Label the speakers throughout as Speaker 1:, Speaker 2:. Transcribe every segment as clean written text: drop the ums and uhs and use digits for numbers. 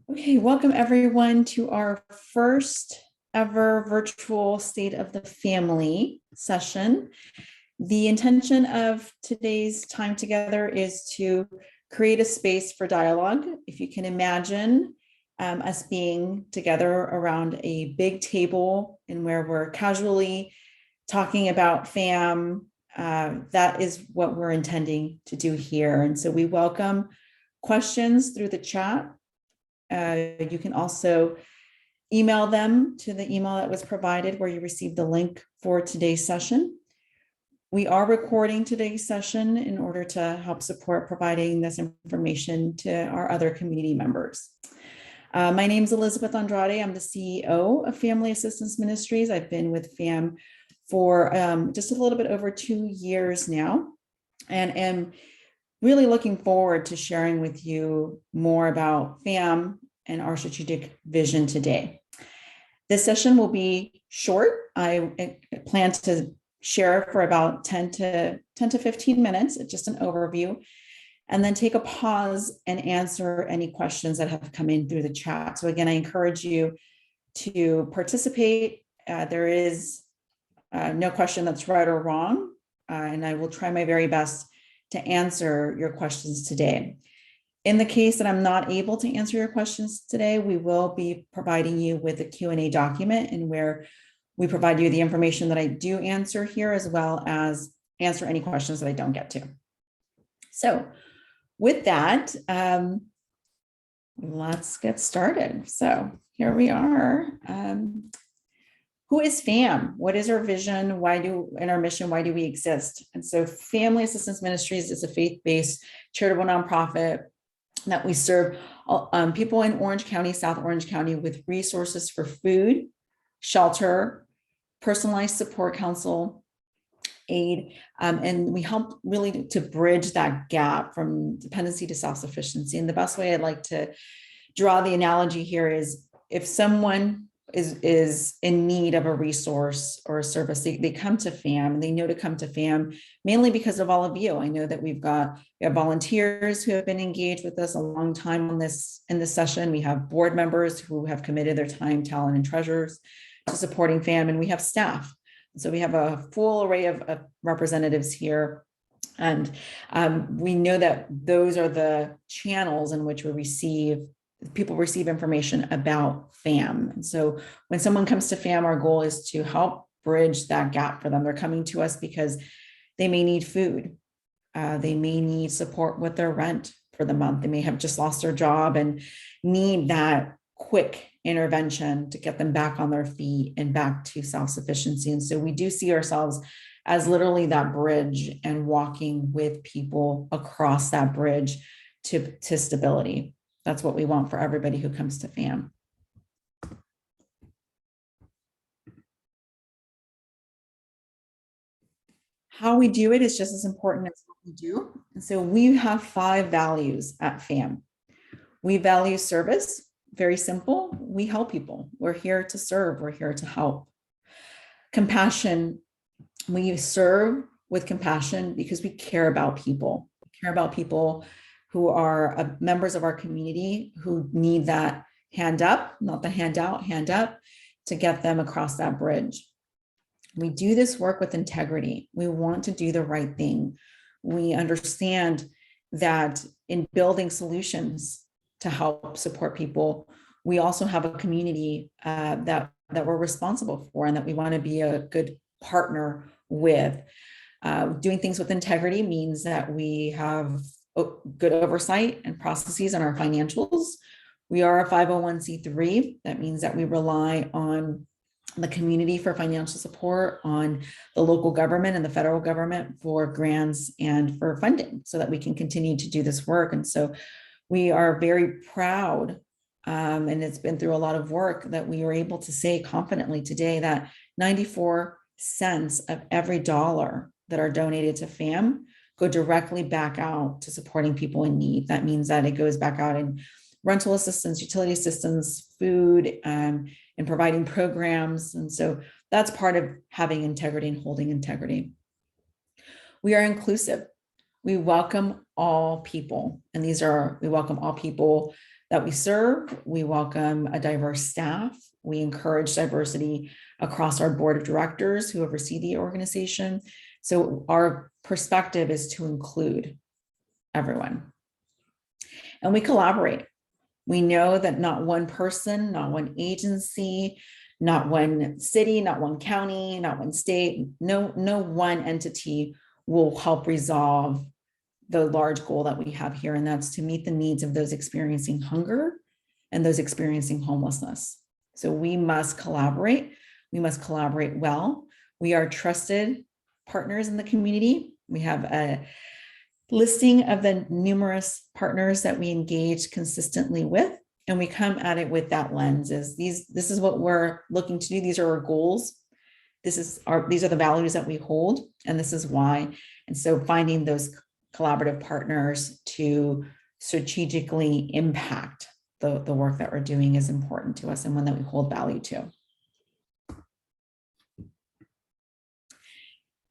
Speaker 1: Okay, welcome everyone to our first ever virtual State of the Family session. The intention of today's time together is to create a space for dialogue. If you can imagine us being together around a big table and where we're casually talking about FAM, that is what we're intending to do here. And so we welcome questions through the chat. You can also email them to the email that was provided where you received the link for today's session. We are recording today's session in order to help support providing this information to our other community members. My name is Elizabeth Andrade. I'm the CEO of Family Assistance Ministries. I've been with FAM for just a little bit over 2 years now, and am really looking forward to sharing with you more about FAM and our strategic vision today. This session will be short. I plan to share for about 10 to 15 minutes, just an overview, and then take a pause and answer any questions that have come in through the chat. So again, I encourage you to participate. There is no question that's right or wrong, and I will try my very best to answer your questions today. In the case that I'm not able to answer your questions today, we will be providing you with a Q&A document and where we provide you the information that I do answer here, as well as answer any questions that I don't get to. So with that, let's get started. So here we are. Who is FAM? What is our vision? And our mission, why do we exist? And so Family Assistance Ministries is a faith-based charitable nonprofit that we serve people in Orange County, South Orange County, with resources for food, shelter, personalized support counsel, aid, and we help really to bridge that gap from dependency to self-sufficiency. And the best way I'd like to draw the analogy here is if someone is in need of a resource or a service, they come to FAM, and they know to come to FAM mainly because of all of you. I know that we have volunteers who have been engaged with us a long time in this session. We have board members who have committed their time, talent, and treasures to supporting FAM, and we have staff. So we have a full array of representatives here. And we know that those are the channels in which people receive information about FAM. And so when someone comes to FAM, our goal is to help bridge that gap for them. They're coming to us because they may need food. They may need support with their rent for the month. They may have just lost their job and need that quick intervention to get them back on their feet and back to self-sufficiency. And so we do see ourselves as literally that bridge and walking with people across that bridge to stability. That's what we want for everybody who comes to FAM. How we do it is just as important as what we do. And so we have 5 values at FAM. We value service, very simple. We help people. We're here to serve. We're here to help. Compassion, we serve with compassion because we care about people. We care about people who are members of our community who need that hand up, not the handout, hand up, to get them across that bridge. We do this work with integrity. We want to do the right thing. We understand that in building solutions to help support people, we also have a community that we're responsible for and that we want to be a good partner with. Doing things with integrity means that we have good oversight and processes on our financials. We are a 501c3. That means that we rely on the community for financial support, on the local government and the federal government for grants and for funding so that we can continue to do this work. And so we are very proud, and it's been through a lot of work, that we were able to say confidently today that 94 cents of every dollar that are donated to FAM go directly back out to supporting people in need. That means that it goes back out in rental assistance, utility assistance, food, and providing programs. And so that's part of having integrity and holding integrity. We are inclusive. We welcome all people. And we welcome all people that we serve. We welcome a diverse staff. We encourage diversity across our board of directors who oversee the organization. So our perspective is to include everyone. And we collaborate. We know that not one person, not one agency, not one city, not one county, not one state, no one entity will help resolve the large goal that we have here, and that's to meet the needs of those experiencing hunger and those experiencing homelessness. So we must collaborate. We must collaborate well. We are trusted partners in the community. We have a listing of the numerous partners that we engage consistently with, and we come at it with that lens. This is what we're looking to do. These are our goals. These are the values that we hold, and this is why. And so finding those collaborative partners to strategically impact the work that we're doing is important to us, and one that we hold value to.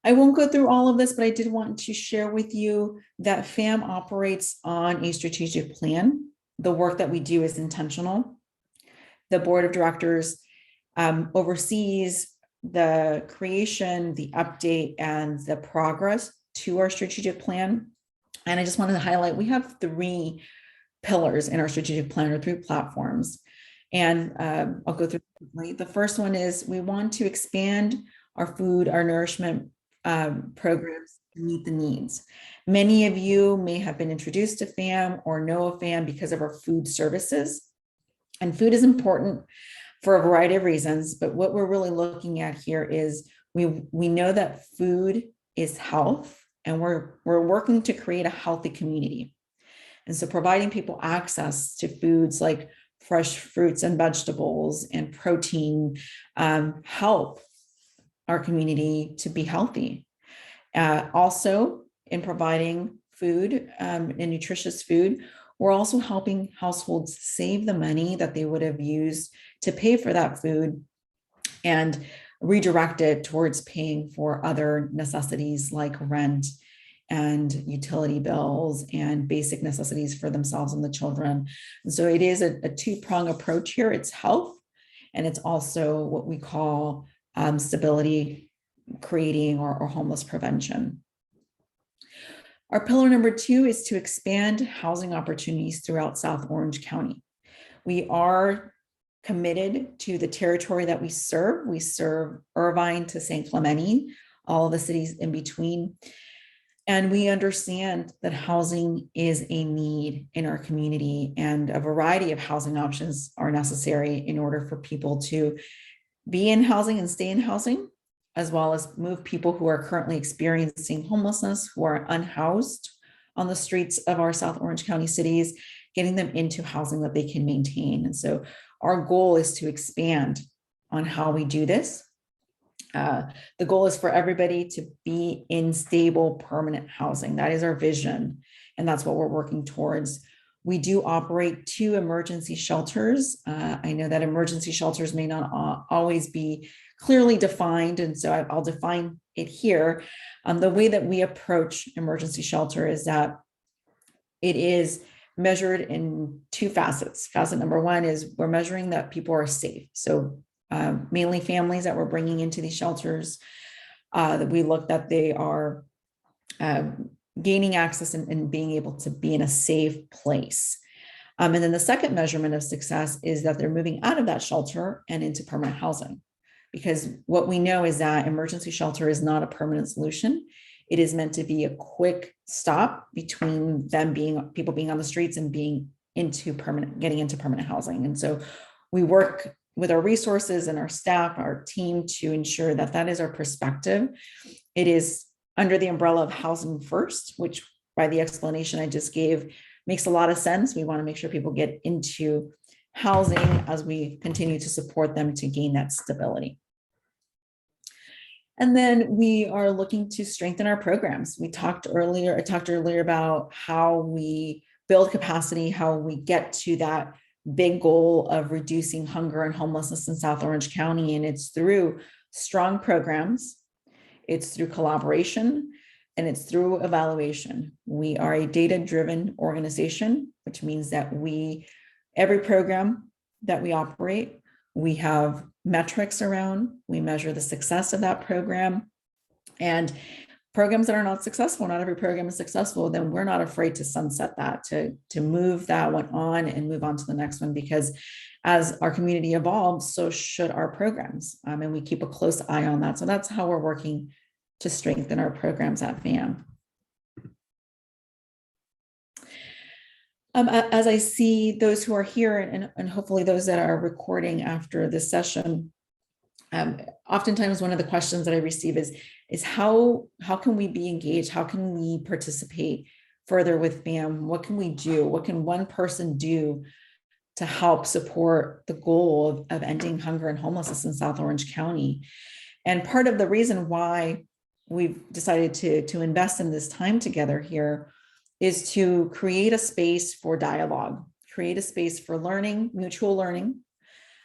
Speaker 1: I won't go through all of this, but I did want to share with you that FAM operates on a strategic plan. The work that we do is intentional. The board of directors oversees the creation, the update, and the progress to our strategic plan. And I just wanted to highlight, we have 3 pillars in our strategic plan, or 3 platforms. And I'll go through quickly. The first one is we want to expand our food, our nourishment programs to meet the needs. Many of you may have been introduced to FAM or know of FAM because of our food services. And food is important for a variety of reasons, but what we're really looking at here is we know that food is health, and we're working to create a healthy community. And so providing people access to foods like fresh fruits and vegetables and protein help our community to be healthy. Also, in providing food and nutritious food, we're also helping households save the money that they would have used to pay for that food and redirect it towards paying for other necessities like rent and utility bills and basic necessities for themselves and the children. And so it is a two-prong approach here. It's health, and it's also what we call stability creating or homeless prevention. Our pillar number 2 is to expand housing opportunities throughout South Orange County. We are committed to the territory that we serve. We serve Irvine to St. Clemente, all of the cities in between. And we understand that housing is a need in our community, and a variety of housing options are necessary in order for people to be in housing and stay in housing, as well as move people who are currently experiencing homelessness, who are unhoused on the streets of our South Orange County cities, getting them into housing that they can maintain. And so our goal is to expand on how we do this. The goal is for everybody to be in stable, permanent housing. That is our vision, and that's what we're working towards. We do operate 2 emergency shelters. I know that emergency shelters may not always be clearly defined, and so I'll define it here. The way that we approach emergency shelter is that it is measured in 2 facets. Facet number 1 is we're measuring that people are safe. So mainly families that we're bringing into these shelters, that we look that they are gaining access and being able to be in a safe place. And then the second measurement of success is that they're moving out of that shelter and into permanent housing. Because what we know is that emergency shelter is not a permanent solution. It is meant to be a quick stop between people being on the streets and getting into permanent housing. And so we work with our resources and our staff, our team, to ensure that that is our perspective. It is under the umbrella of housing first, which by the explanation I just gave makes a lot of sense. We want to make sure people get into housing as we continue to support them to gain that stability. And then we are looking to strengthen our programs. I talked earlier about how we build capacity, how we get to that big goal of reducing hunger and homelessness in South Orange County. And it's through strong programs, it's through collaboration, and it's through evaluation. We are a data-driven organization, which means that we Every program that we operate, we have metrics around, we measure the success of that program. And programs that are not successful, not every program is successful, then we're not afraid to sunset that, to move that one on and move on to the next one, because as our community evolves, so should our programs. And we keep a close eye on that. So that's how we're working to strengthen our programs at FAM. As I see those who are here, and hopefully those that are recording after this session, oftentimes one of the questions that I receive is how can we be engaged? How can we participate further with FAM? What can we do? What can one person do to help support the goal of ending hunger and homelessness in South Orange County? And part of the reason why we've decided to invest in this time together here is to create a space for dialogue, create a space for learning, mutual learning,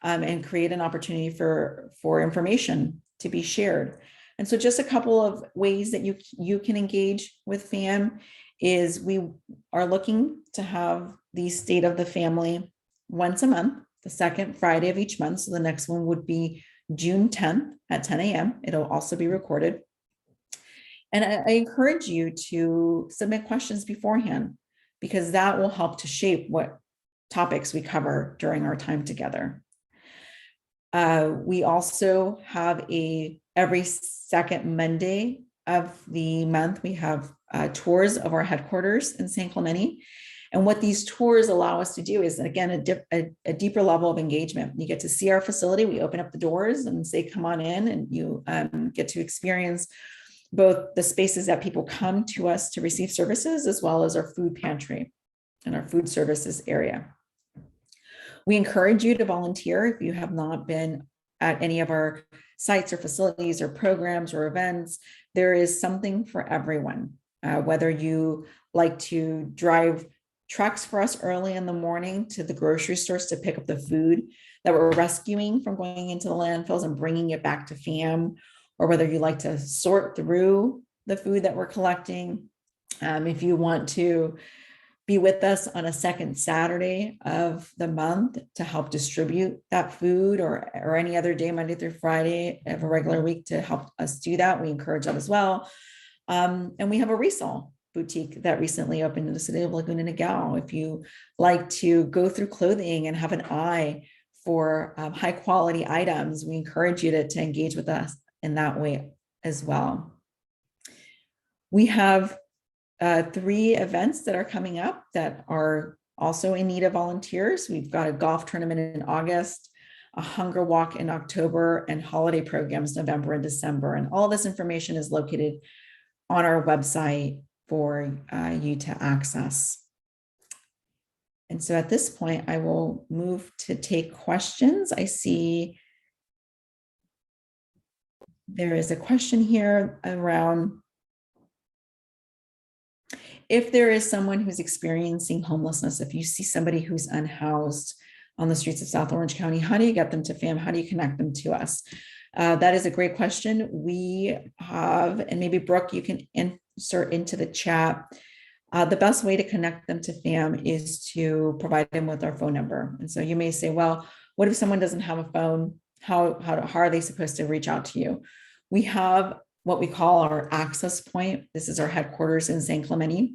Speaker 1: and create an opportunity for information to be shared. And so just a couple of ways that you can engage with FAM is we are looking to have the State of the Family once a month, the second Friday of each month. So the next one would be June 10th at 10 a.m. It'll also be recorded. And I encourage you to submit questions beforehand, because that will help to shape what topics we cover during our time together. We also have every second Monday of the month, we have tours of our headquarters in San Clemente. And what these tours allow us to do is, again, a deeper level of engagement. You get to see our facility. We open up the doors and say, come on in, and you get to experience both the spaces that people come to us to receive services, as well as our food pantry and our food services area. We encourage you to volunteer if you have not been at any of our sites or facilities or programs or events. There is something for everyone, whether you like to drive trucks for us early in the morning to the grocery stores to pick up the food that we're rescuing from going into the landfills and bringing it back to FAM, or whether you like to sort through the food that we're collecting. If you want to be with us on a second Saturday of the month to help distribute that food, or any other day, Monday through Friday of a regular week, to help us do that, we encourage that as well. And we have a resale boutique that recently opened in the city of Laguna Niguel. If you like to go through clothing and have an eye for high quality items, we encourage you to engage with us in that way as well. We have 3 events that are coming up that are also in need of volunteers. We've got a golf tournament in August, a hunger walk in October, and holiday programs November and December. And all this information is located on our website for you to access. And so at this point, I will move to take questions. I see there is a question here around if there is someone who's experiencing homelessness, if you see somebody who's unhoused on the streets of South Orange County, how do you get them to FAM? How do you connect them to us? That is a great question. We have, and maybe Brooke, you can insert into the chat, the best way to connect them to FAM is to provide them with our phone number. And so you may say, well, what if someone doesn't have a phone? How are they supposed to reach out to you? We have what we call our access point. This is our headquarters in San Clemente.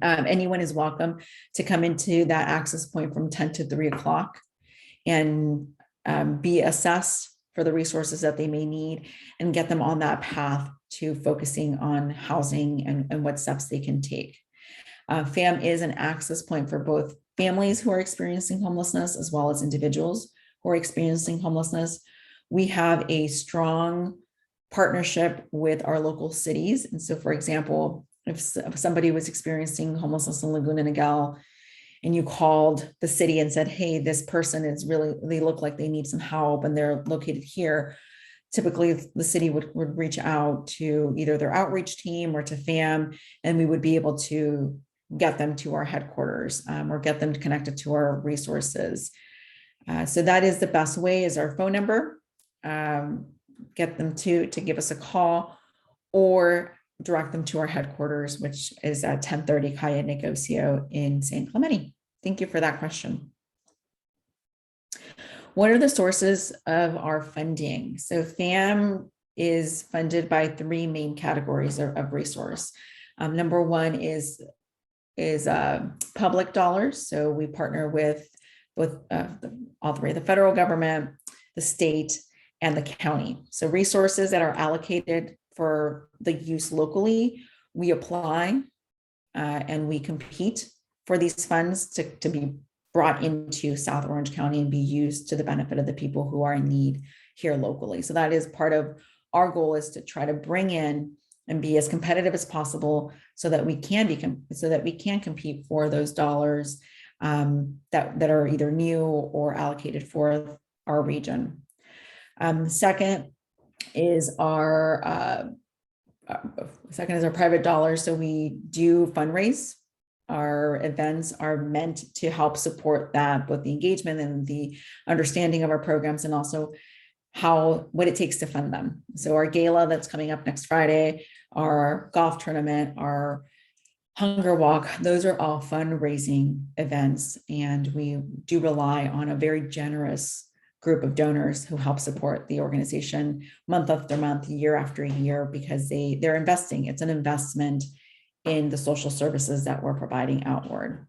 Speaker 1: Anyone is welcome to come into that access point from 10 to 3 o'clock and be assessed for the resources that they may need and get them on that path to focusing on housing and what steps they can take. FAM is an access point for both families who are experiencing homelessness as well as individuals who are experiencing homelessness. We have a strong partnership with our local cities. And so, for example, if somebody was experiencing homelessness in Laguna Niguel and you called the city and said, hey, this person is they look like they need some help and they're located here, typically the city would reach out to either their outreach team or to FAM, and we would be able to get them to our headquarters or get them connected to our resources. So that is the best way, is our phone number. Get them to give us a call or direct them to our headquarters, which is at 1030 Calle Negocio in San Clemente. Thank you for that question. What are the sources of our funding? So FAM is funded by three main categories of resource. Number one is public dollars. So we partner with all three, the federal government, the state, and the county. So resources that are allocated for the use locally, we apply and we compete for these funds to be brought into South Orange County and be used to the benefit of the people who are in need here locally. So that is part of our goal, is to try to bring in and be as competitive as possible so that we can compete for those dollars that are either new or allocated for our region. Second is our private dollars. So we do fundraise. Our events are meant to help support that, both the engagement and the understanding of our programs, and also what it takes to fund them. So our gala that's coming up next Friday, our golf tournament, our hunger walk, those are all fundraising events. And we do rely on a very generous group of donors who help support the organization month after month, year after year, because they're investing. It's an investment in the social services that we're providing outward.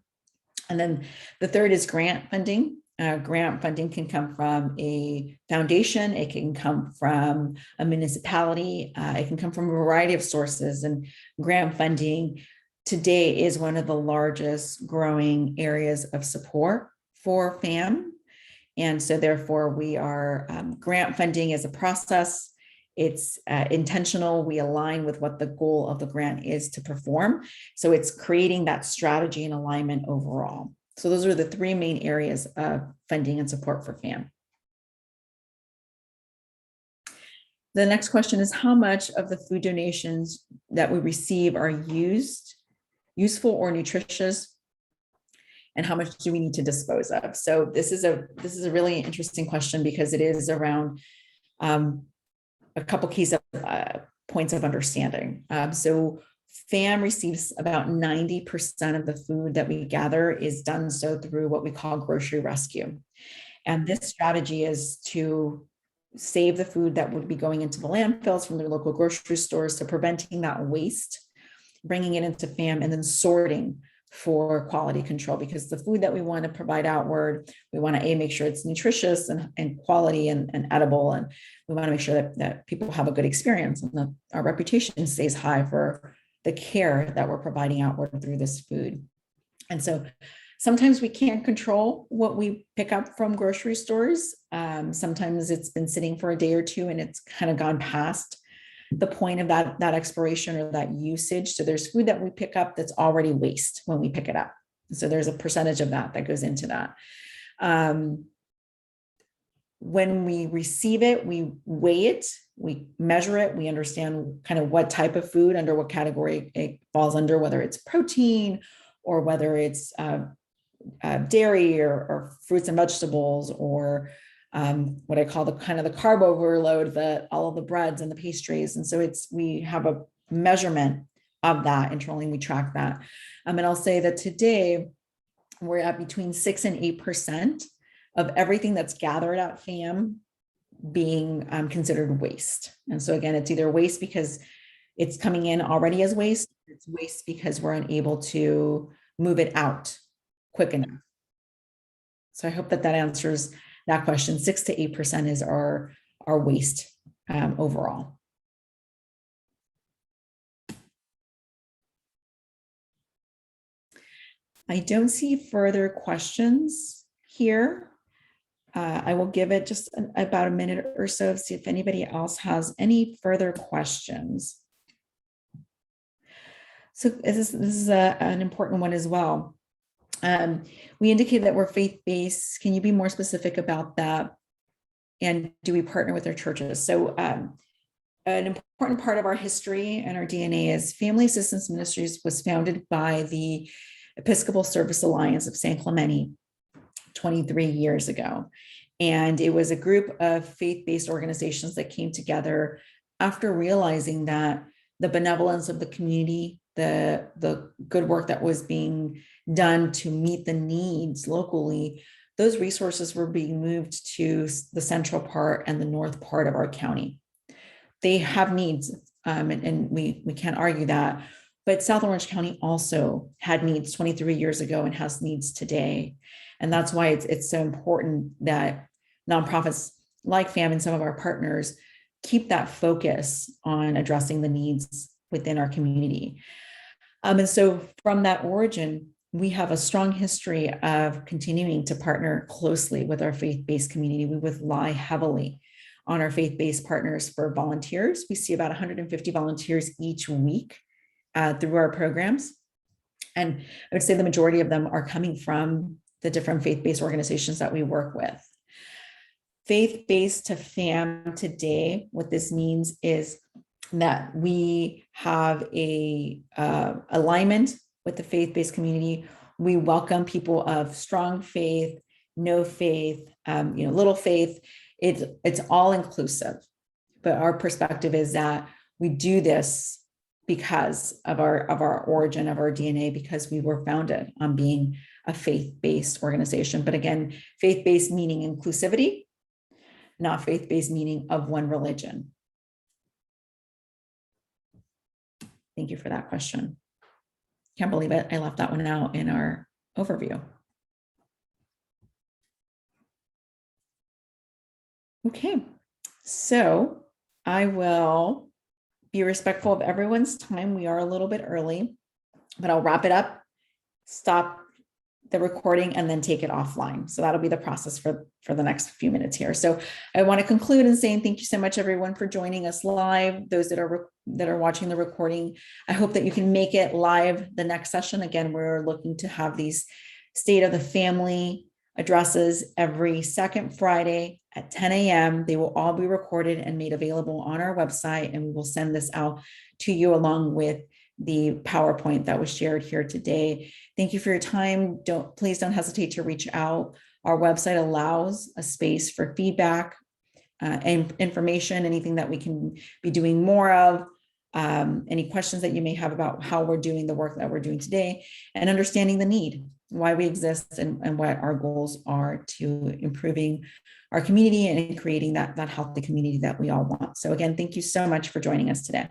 Speaker 1: And then the third is grant funding. Grant funding can come from a foundation, it can come from a municipality, it can come from a variety of sources. And grant funding today is one of the largest growing areas of support for FAM. And so therefore we are grant funding as a process. It's intentional. We align with what the goal of the grant is to perform. So it's creating that strategy and alignment overall. So those are the three main areas of funding and support for FAM. The next question is, how much of the food donations that we receive are useful or nutritious? And how much do we need to dispose of? So this is a really interesting question, because it is around a couple keys of points of understanding. So FAM receives about 90% of the food that we gather is done so through what we call grocery rescue. And this strategy is to save the food that would be going into the landfills from their local grocery stores, so preventing that waste, bringing it into FAM, and then sorting for quality control, because the food that we want to provide outward, we want to make sure it's nutritious and quality and edible, and we want to make sure that people have a good experience and that our reputation stays high for the care that we're providing outward through this food. And so sometimes we can't control what we pick up from grocery stores. Sometimes it's been sitting for a day or two and it's kind of gone past the point of that expiration or that usage. So there's food that we pick up that's already waste when we pick it up. So there's a percentage of that goes into that. When we receive it, we weigh it, we measure it, we understand kind of what type of food, under what category it falls under, whether it's protein or whether it's dairy or fruits and vegetables, or what I call the kind of the carb overload, all of the breads and the pastries. And so we have a measurement of that internally, and we track that. And I'll say that today we're at between 6 and 8% of everything that's gathered at FAM being considered waste. And so again, it's either waste because it's coming in already as waste, it's waste because we're unable to move it out quick enough. So I hope that answers that question. 6 to 8% is our waste overall. I don't see further questions here. I will give it just about a minute or so to see if anybody else has any further questions. So this is an important one as well. We indicated that we're faith-based. Can you be more specific about that? And do we partner with our churches? So an important part of our history and our DNA is Family Assistance Ministries was founded by the Episcopal Service Alliance of San Clemente 23 years ago. And it was a group of faith-based organizations that came together after realizing that the benevolence of the community, the good work that was being done to meet the needs locally those resources were being moved to the central part and the north part of our county. They have needs, and we can't argue that. But South Orange County also had needs 23 years ago and has needs today. And that's why it's so important that nonprofits like FAM and some of our partners keep that focus on addressing the needs within our community. And so from that origin, we have a strong history of continuing to partner closely with our faith-based community. We rely heavily on our faith-based partners for volunteers. We see about 150 volunteers each week through our programs. And I would say the majority of them are coming from the different faith-based organizations that we work with. Faith-based to FAM today, what this means is that we have a alignment with the faith-based community. We welcome people of strong faith, no faith, little faith. It's all inclusive, but our perspective is that we do this because of our origin, of our DNA, because we were founded on being a faith-based organization. But again, faith-based meaning inclusivity, not faith-based meaning of one religion. Thank you for that question. Can't believe it. I left that one out in our overview. Okay, so I will be respectful of everyone's time. We are a little bit early, but I'll wrap it up, stop the recording, and then take it offline. So that'll be the process for the next few minutes here. So I want to conclude in saying thank you so much, everyone, for joining us live. Those that are watching the recording, I hope that you can make it live the next session. Again, we're looking to have these State of the Family addresses every second Friday at 10 a.m. They will all be recorded and made available on our website, and we will send this out to you along with the PowerPoint that was shared here today. Thank you for your time. Please don't hesitate to reach out. Our website allows a space for feedback and information, anything that we can be doing more of, any questions that you may have about how we're doing the work that we're doing today, and understanding the need, why we exist, and what our goals are to improving our community and creating that healthy community that we all want. So again, thank you so much for joining us today.